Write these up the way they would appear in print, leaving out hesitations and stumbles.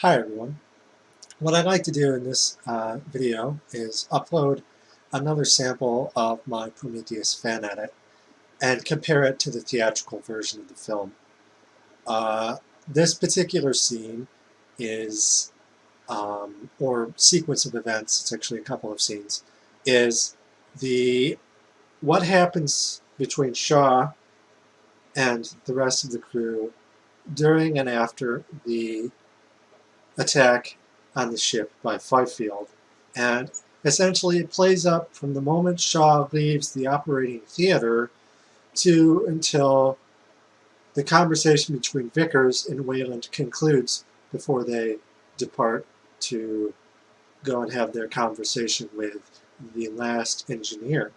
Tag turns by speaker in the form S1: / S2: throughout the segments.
S1: Hi everyone. What I'd like to do in this video is upload another sample of my Prometheus fan edit and compare it to the theatrical version of the film. This particular scene is, or sequence of events, it's actually a couple of scenes, is what happens between Shaw and the rest of the crew during and after the attack on the ship by Fifield, and essentially it plays up from the moment Shaw leaves the operating theater to until the conversation between Vickers and Wayland concludes before they depart to go and have their conversation with the last engineer.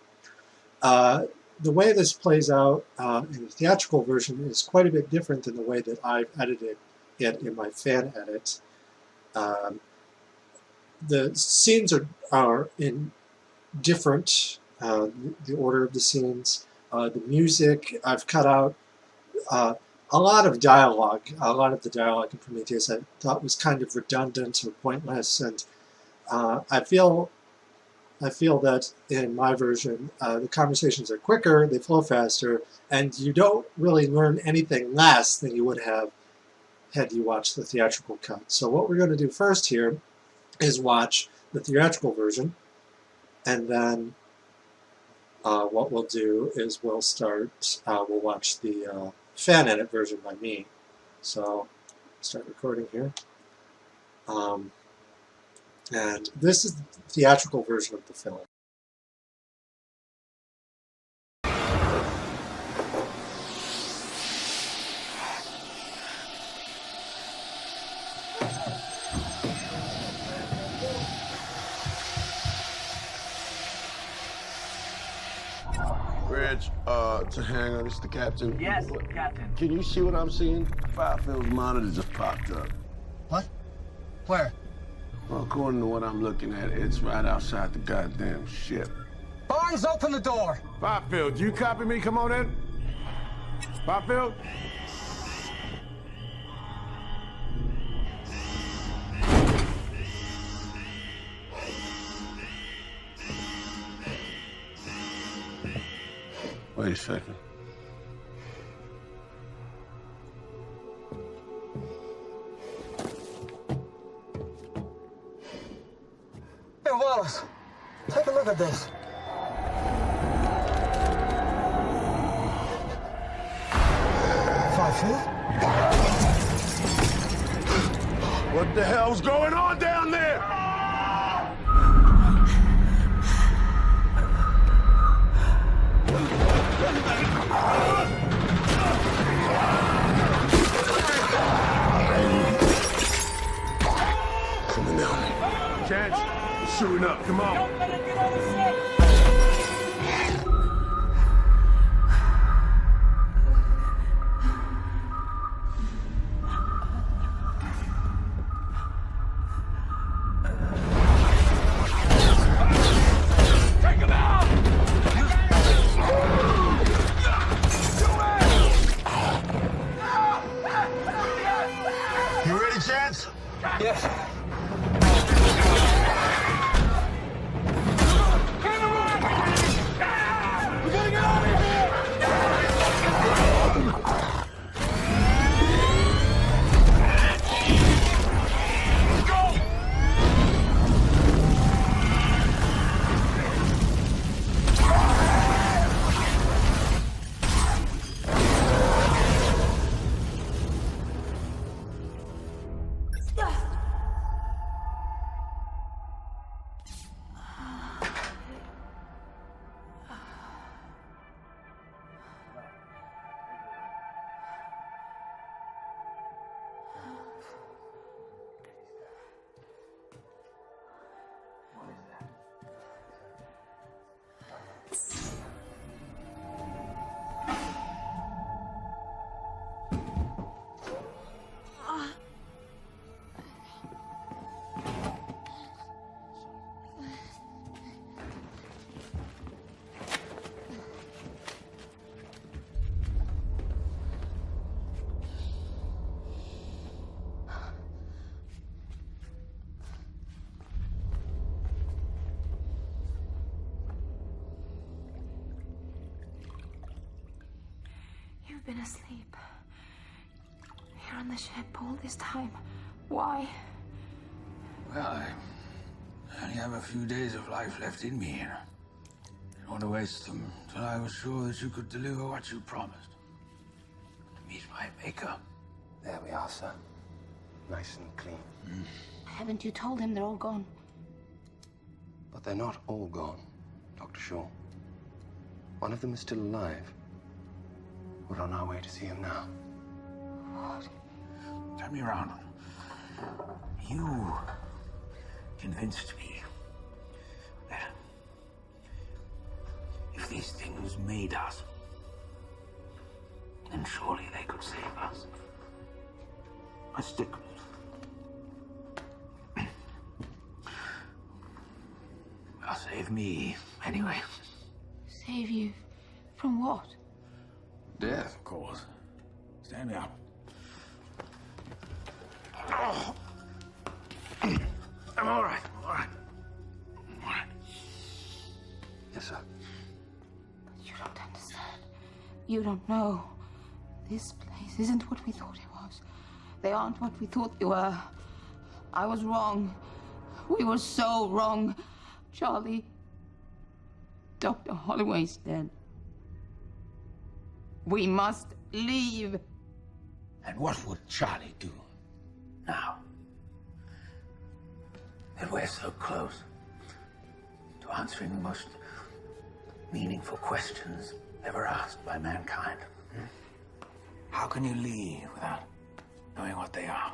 S1: The way this plays out in the theatrical version is quite a bit different than the way that I've edited it in my fan edit. The scenes are in different, the order of the scenes. The music, I've cut out a lot of dialogue. A lot of the dialogue in Prometheus I thought was kind of redundant or pointless, and I feel that in my version the conversations are quicker, they flow faster, and you don't really learn anything less than you would have had you watched the theatrical cut. So what we're going to do first here is watch the theatrical version, and then what we'll do is we'll watch the fan edit version by me. So start recording here. And this is the theatrical version of the film.
S2: Reg, to hangar, this is the captain.
S3: Yes, Captain.
S2: Can you see what I'm seeing? Firefield's monitor just popped up.
S3: What? Where?
S2: Well, according to what I'm looking at, it's right outside the goddamn ship.
S3: Barnes, open the door!
S2: Firefield, do you copy me? Come on in. Firefield? Wait a second.
S3: Hey, Wallace, take a look at this. Fifield?
S2: What the hell's going on down there? Coming down. Chance, shooting up. Come on.
S3: Don't let it get on the ship! Take him out!
S2: You ready, Chance?
S3: Yes.
S2: We gotta get out of here! Let's go!
S4: You've been asleep. Here on the ship all this time. Why?
S5: Well, I only have a few days of life left in me. Didn't want to waste them till I was sure that you could deliver what you promised. Meet my maker.
S3: There we are, sir. Nice and clean.
S4: Haven't you told him they're all gone?
S3: But they're not all gone, Dr. Shaw. One of them is still alive. We're on our way to see him now.
S4: What?
S5: Turn me around. You convinced me that if these things made us, then surely they could save us. I stick with it. Well, save me, anyway.
S4: Save you from what?
S5: Death, of course. Stand up. I'm all right. All right. All right.
S3: Yes, sir.
S4: You don't understand. You don't know. This place isn't what we thought it was. They aren't what we thought they were. I was wrong. We were so wrong. Charlie. Dr. Holloway's dead. We must leave.
S5: And what would Charlie do now that we're so close to answering the most meaningful questions ever asked by mankind? How can you leave without knowing what they are?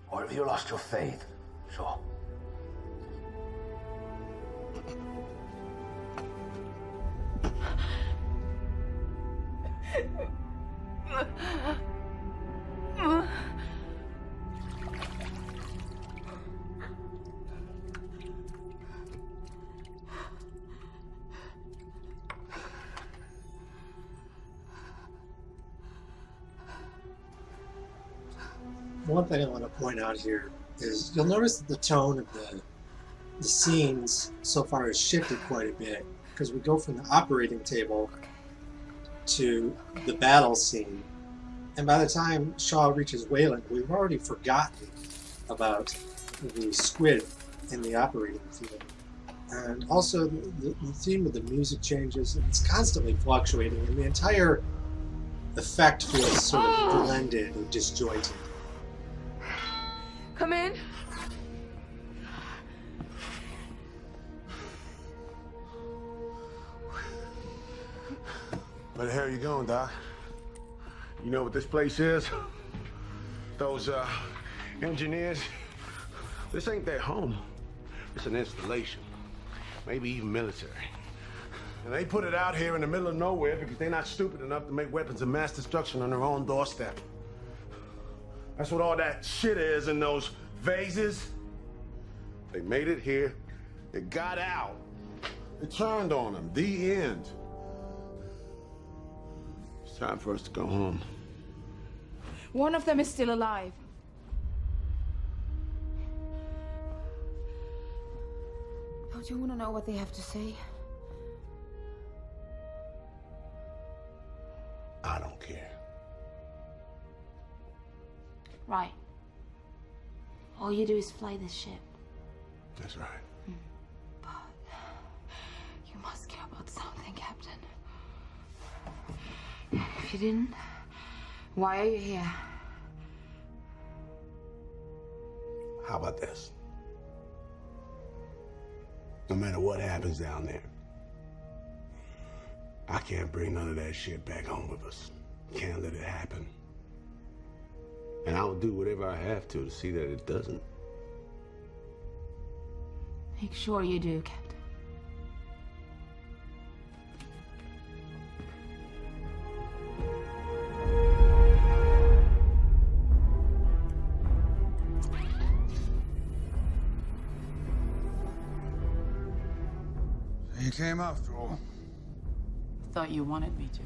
S5: Or have you lost your faith? Sure.
S1: One thing I want to point out here is you'll notice that the tone of the scenes so far has shifted quite a bit, because we go from the operating table to the battle scene, and by the time Shaw reaches Wayland, we've already forgotten about the squid in the operating field. And also the theme of the music changes, and it's constantly fluctuating, and the entire effect feels sort of blended and disjointed.
S4: Come in.
S2: Where the hell are you going, Doc? You know what this place is? Those, engineers, this ain't their home. It's an installation, maybe even military. And they put it out here in the middle of nowhere because they're not stupid enough to make weapons of mass destruction on their own doorstep. That's what all that shit is in those vases. They made it here. It got out. It turned on them. The end. It's time for us to go home.
S4: One of them is still alive. Don't you want to know what they have to say?
S2: I don't care.
S4: Right. All you do is fly this ship.
S2: That's right.
S4: But you must care about something, Captain. If you didn't, why are you here?
S2: How about this? No matter what happens down there, I can't bring none of that shit back home with us. Can't let it happen. And I will do whatever I have to see that it doesn't.
S4: Make sure you do, Captain.
S5: You came after all.
S6: Thought you wanted me to.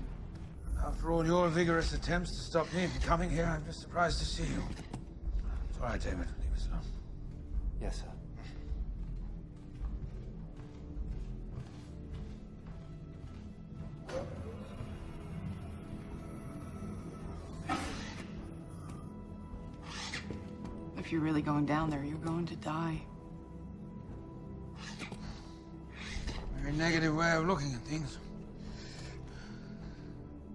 S5: After all your vigorous attempts to stop me from coming here, I'm just surprised to see you. It's all right, David. Leave us alone.
S3: Yes, sir.
S6: if you're really going down there, you're going to die.
S5: Very negative way of looking at things.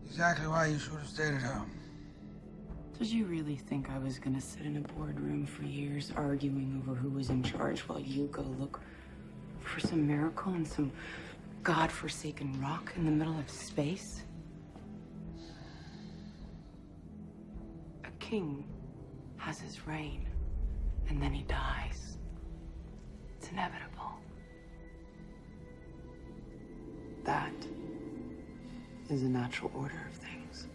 S5: Exactly why you should have stayed at home.
S6: Did you really think I was gonna sit in a boardroom for years arguing over who was in charge while you go look for some miracle in some godforsaken rock in the middle of space? A king has his reign, and then he dies. It's inevitable. That is the natural order of things.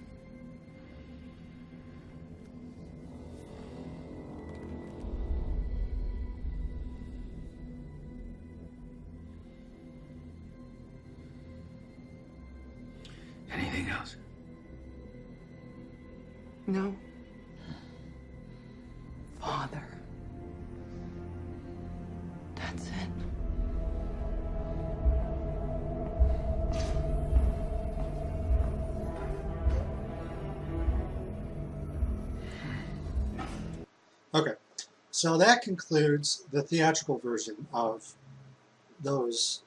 S5: Anything else?
S6: No. Father. That's it.
S1: Okay, so that concludes the theatrical version of those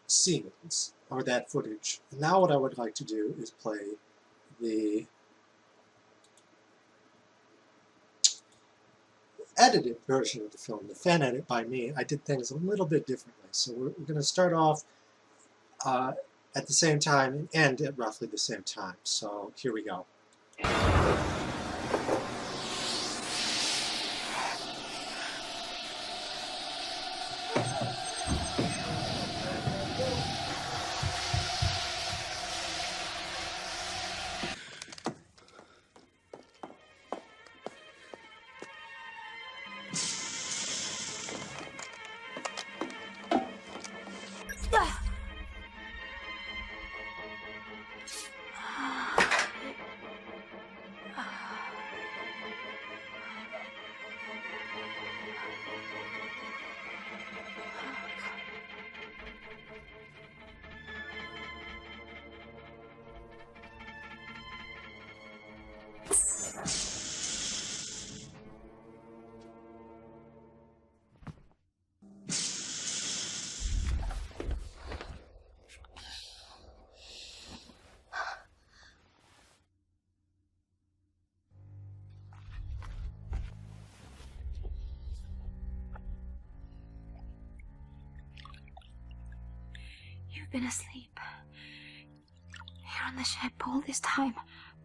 S1: scenes, or that footage. And now what I would like to do is play the edited version of the film, the fan edit by me. I did things a little bit differently. So we're going to start off at the same time and end at roughly the same time. So here we go.
S4: You've been asleep. Here on the ship all this time.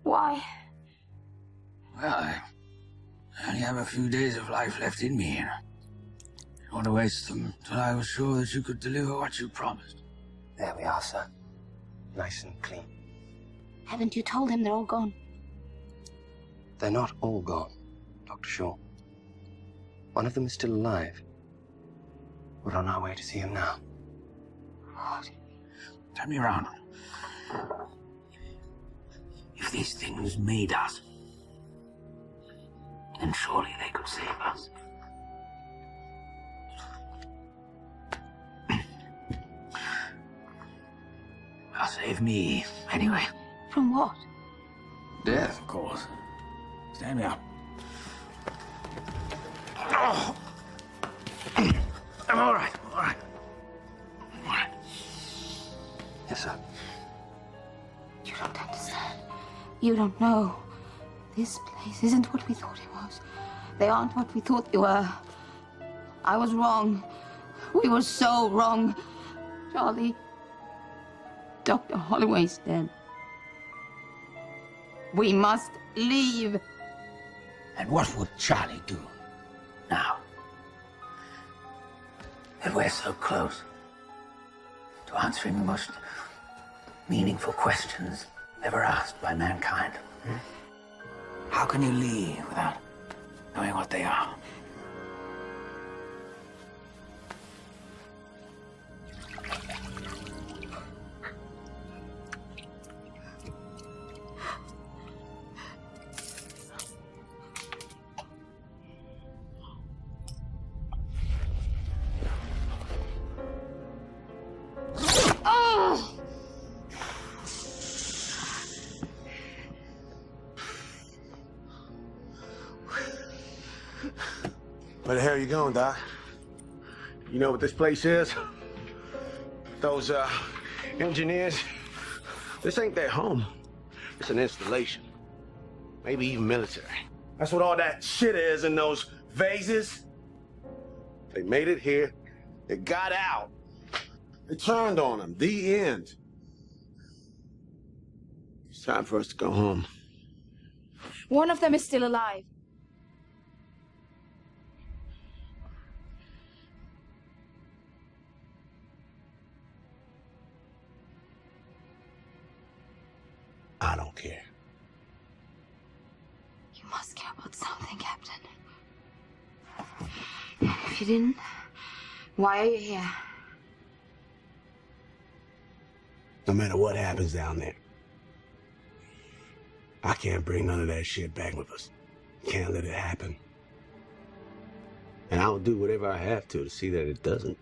S4: Why?
S5: Well, I only have a few days of life left in me, and I didn't want to waste them till I was sure that you could deliver what you promised.
S3: There we are, sir. Nice and clean.
S4: Haven't you told him they're all gone?
S3: They're not all gone, Dr. Shaw. One of them is still alive. We're on our way to see him now.
S5: What? Turn me around. If these things made us, then surely they could save us. Well, save me, anyway.
S4: From what?
S5: Death, of course. Stand me up. I'm all right, all right. All right.
S3: Yes, sir.
S4: You don't understand. You don't know. This place isn't what we thought it was. They aren't what we thought they were. I was wrong. We were so wrong. Charlie, Dr. Holloway's dead. We must leave.
S5: And what would Charlie do now? That we're so close to answering the most meaningful questions ever asked by mankind. How can you leave without knowing what they are?
S2: Where the hell are you going, Doc? You know what this place is? Those, engineers, this ain't their home. It's an installation. Maybe even military. That's what all that shit is in those vases. They made it here. They got out. They turned on them. The end. It's time for us to go home.
S4: One of them is still alive.
S2: I don't care.
S4: You must care about something, Captain. If you didn't, why are you here?
S2: No matter what happens down there, I can't bring none of that shit back with us. Can't let it happen. And I'll do whatever I have to see that it doesn't.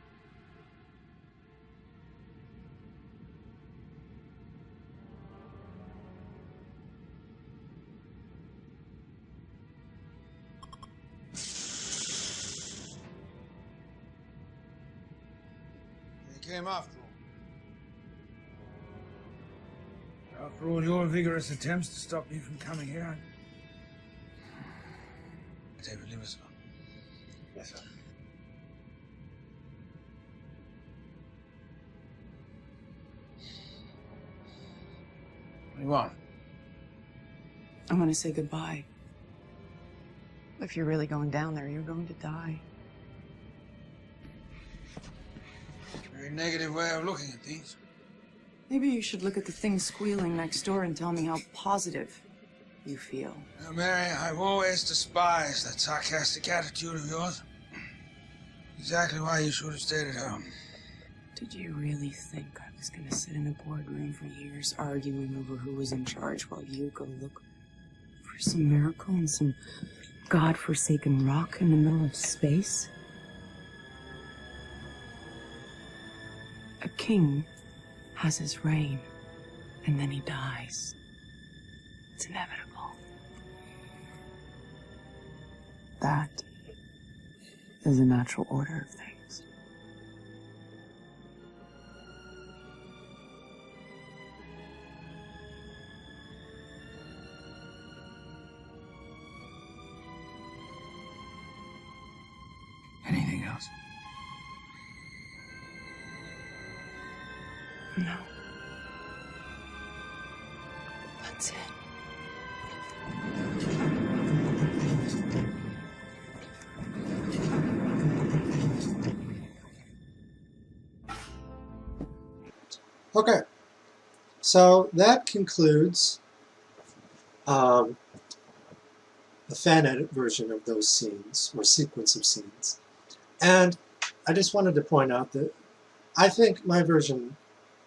S7: Came after all. After all your vigorous attempts to stop me from coming here, David, leave us alone.
S2: Yes, sir.
S7: What do you want?
S6: I want to say goodbye. If you're really going down there, you're going to die.
S7: Very negative way of looking at things.
S6: Maybe you should look at the thing squealing next door and tell me how positive you feel.
S7: Now, Mary, I've always despised that sarcastic attitude of yours. Exactly why you should have stayed at home.
S6: Did you really think I was going to sit in a boardroom for years arguing over who was in charge while you go look for some miracle in some godforsaken rock in the middle of space? A king has his reign, and then he dies. It's inevitable. That is the natural order of things.
S7: Anything else?
S6: No. That's it.
S1: Okay, so that concludes the fan edit version of those scenes, or sequence of scenes. And I just wanted to point out that I think my version,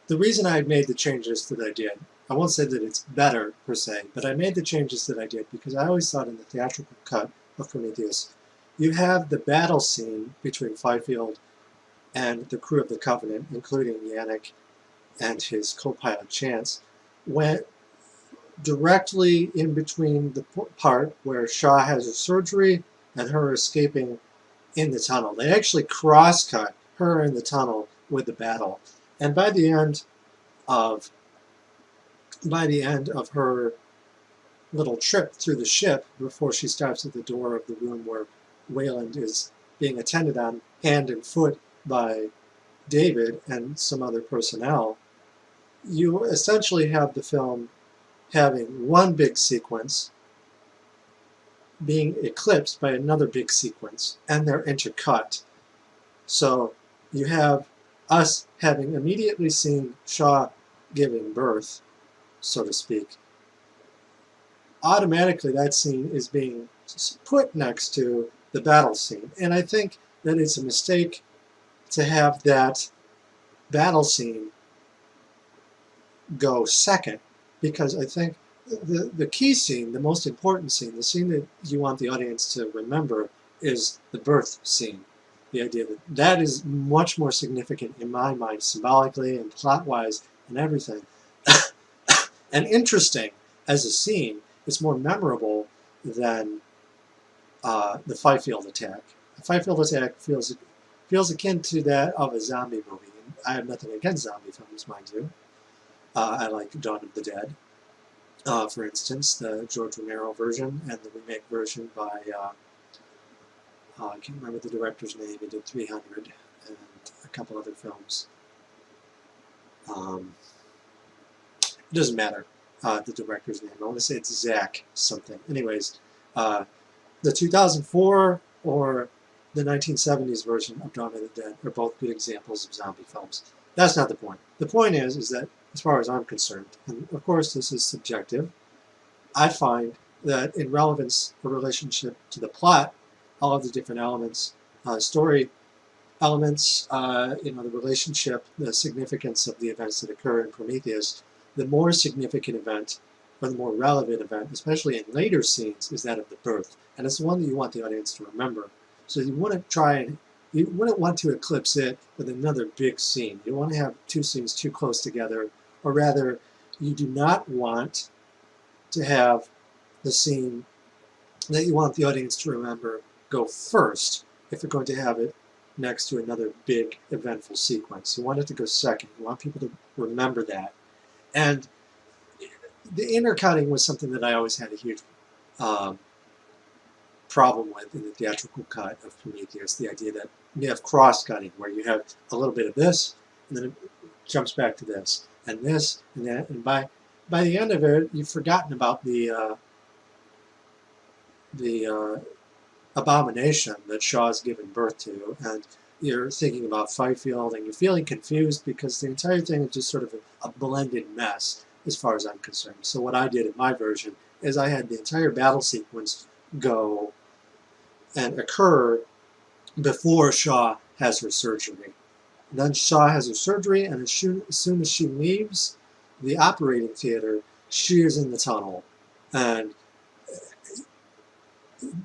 S1: the reason I made the changes that I did, I won't say that it's better per se, but I made the changes that I did because I always thought in the theatrical cut of Prometheus, you have the battle scene between Fifield and the crew of the Covenant, including Yannick and his co-pilot Chance, went directly in between the part where Shaw has her surgery and her escaping in the tunnel. They actually cross-cut her in the tunnel with the battle. And by the end of her little trip through the ship, before she stops at the door of the room where Wayland is being attended on hand and foot by David and some other personnel, you essentially have the film having one big sequence being eclipsed by another big sequence, and they're intercut. So you have us having immediately seen Shaw giving birth, so to speak. Automatically that scene is being put next to the battle scene. And I think that it's a mistake to have that battle scene go second, because I think the key scene, the most important scene, the scene that you want the audience to remember is the birth scene. The idea that that is much more significant in my mind, symbolically and plot-wise and everything. And interesting as a scene. It's more memorable than the Fifield attack. The Five-Field Attack feels akin to that of a zombie movie. And I have nothing against zombie films, mind you. I like Dawn of the Dead, for instance, the George Romero version and the remake version by, I can't remember the director's name. He did 300 and a couple other films. It doesn't matter, the director's name. I want to say it's Zach something. Anyways, the 2004 or the 1970s version of Dawn of the Dead are both good examples of zombie films. That's not the point. The point is that, as far as I'm concerned, and of course this is subjective, I find that in relevance or relationship to the plot, all of the different elements, story elements, the relationship, the significance of the events that occur in Prometheus, the more significant event, or the more relevant event, especially in later scenes, is that of the birth. And it's the one that you want the audience to remember. So you wouldn't want to eclipse it with another big scene. You want to have two scenes too close together, or rather, you do not want to have the scene that you want the audience to remember go first if you're going to have it next to another big eventful sequence. You want it to go second. You want people to remember that. And the intercutting was something that I always had a huge problem with in the theatrical cut of Prometheus. The idea that you have cross-cutting, where you have a little bit of this, and then it jumps back to this, and this, and that, and by the end of it, you've forgotten about the abomination that Shaw's given birth to, and you're thinking about Fifield, and you're feeling confused because the entire thing is just sort of a blended mess as far as I'm concerned. So what I did in my version is I had the entire battle sequence go and occur before Shaw has her surgery. Then Shaw has her surgery, and as soon as she leaves the operating theater, she is in the tunnel. And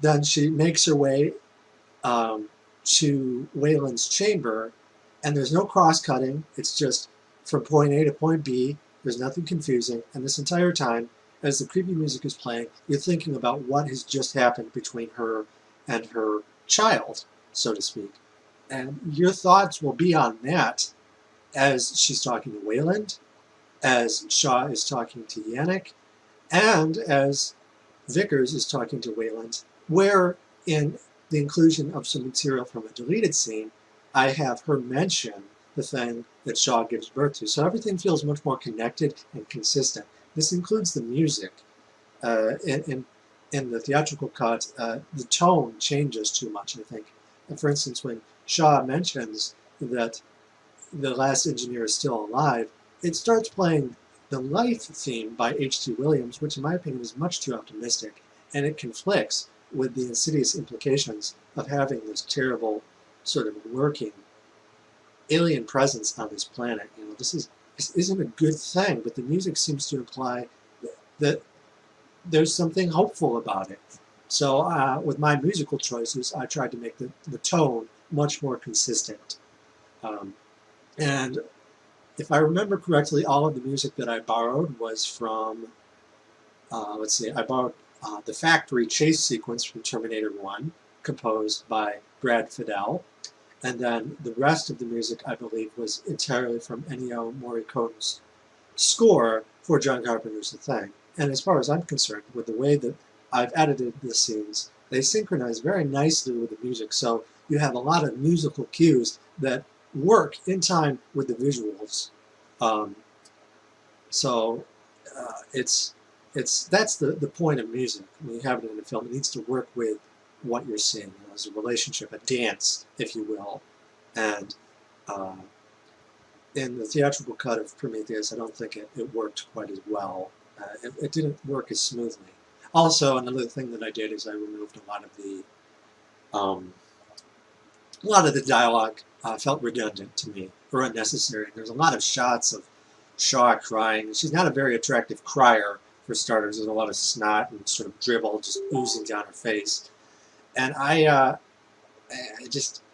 S1: then she makes her way to Wayland's chamber, and there's no cross-cutting. It's just from point A to point B. There's nothing confusing. And this entire time, as the creepy music is playing, you're thinking about what has just happened between her and her child, so to speak. And your thoughts will be on that as she's talking to Wayland, as Shaw is talking to Yannick, and as Vickers is talking to Wayland, where in the inclusion of some material from a deleted scene, I have her mention the thing that Shaw gives birth to. So everything feels much more connected and consistent. This includes the music. In the theatrical cut, the tone changes too much, I think. And for instance, when Shaw mentions that the last engineer is still alive, it starts playing the Life theme by H.T. Williams, which in my opinion is much too optimistic, and it conflicts with the insidious implications of having this terrible sort of lurking alien presence on this planet. You know, this isn't a good thing, but the music seems to imply that there's something hopeful about it. So with my musical choices, I tried to make the tone much more consistent. And if I remember correctly, all of the music that I borrowed was from, let's see, I borrowed the factory chase sequence from Terminator 1, composed by Brad Fiedel. And then the rest of the music, I believe, was entirely from Ennio Morricone's score for John Carpenter's The Thing. And as far as I'm concerned, with the way that I've edited the scenes, they synchronize very nicely with the music. So you have a lot of musical cues that work in time with the visuals. That's the point of music. When you have it in a film, it needs to work with what you're seeing. You know, as a relationship, a dance, if you will. And in the theatrical cut of Prometheus, I don't think it worked quite as well. It didn't work as smoothly. Also, another thing that I did is I removed a lot of the dialogue. Felt redundant to me, or unnecessary. There's a lot of shots of Shaw crying. She's not a very attractive crier, for starters. There's a lot of snot and sort of dribble just oozing down her face. And I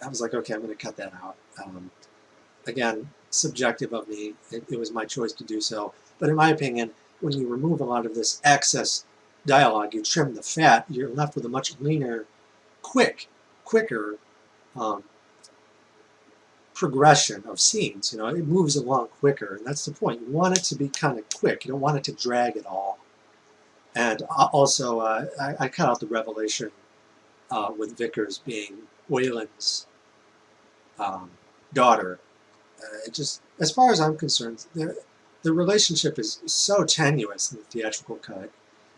S1: was like, okay, I'm going to cut that out. Again, subjective of me. It was my choice to do so. But in my opinion, when you remove a lot of this excess dialogue, you trim the fat, you're left with a much leaner, quicker progression of scenes. You know, it moves along quicker, and that's the point. You want it to be kind of quick. You don't want it to drag at all. And also, I cut out the revelation with Vickers being Wayland's daughter. It just, as far as I'm concerned, the relationship is so tenuous in the theatrical cut.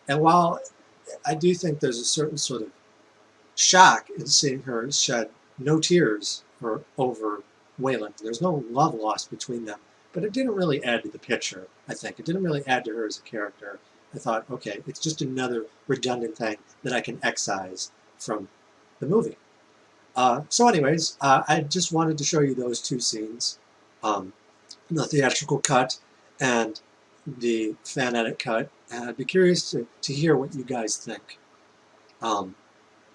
S1: And while I do think there's a certain sort of shock in seeing her shed no tears over Wayland, there's no love lost between them, but it didn't really add to the picture, I think. It didn't really add to her as a character. I thought, okay, it's just another redundant thing that I can excise from the movie. So anyways, I just wanted to show you those two scenes, the theatrical cut and the fan edit cut, and I'd be curious to hear what you guys think.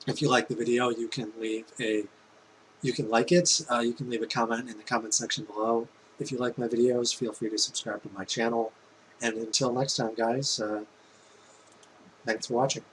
S1: If you like the video, you can like it, you can leave a comment in the comment section below. If you like my videos, feel free to subscribe to my channel. And until next time, guys, thanks for watching.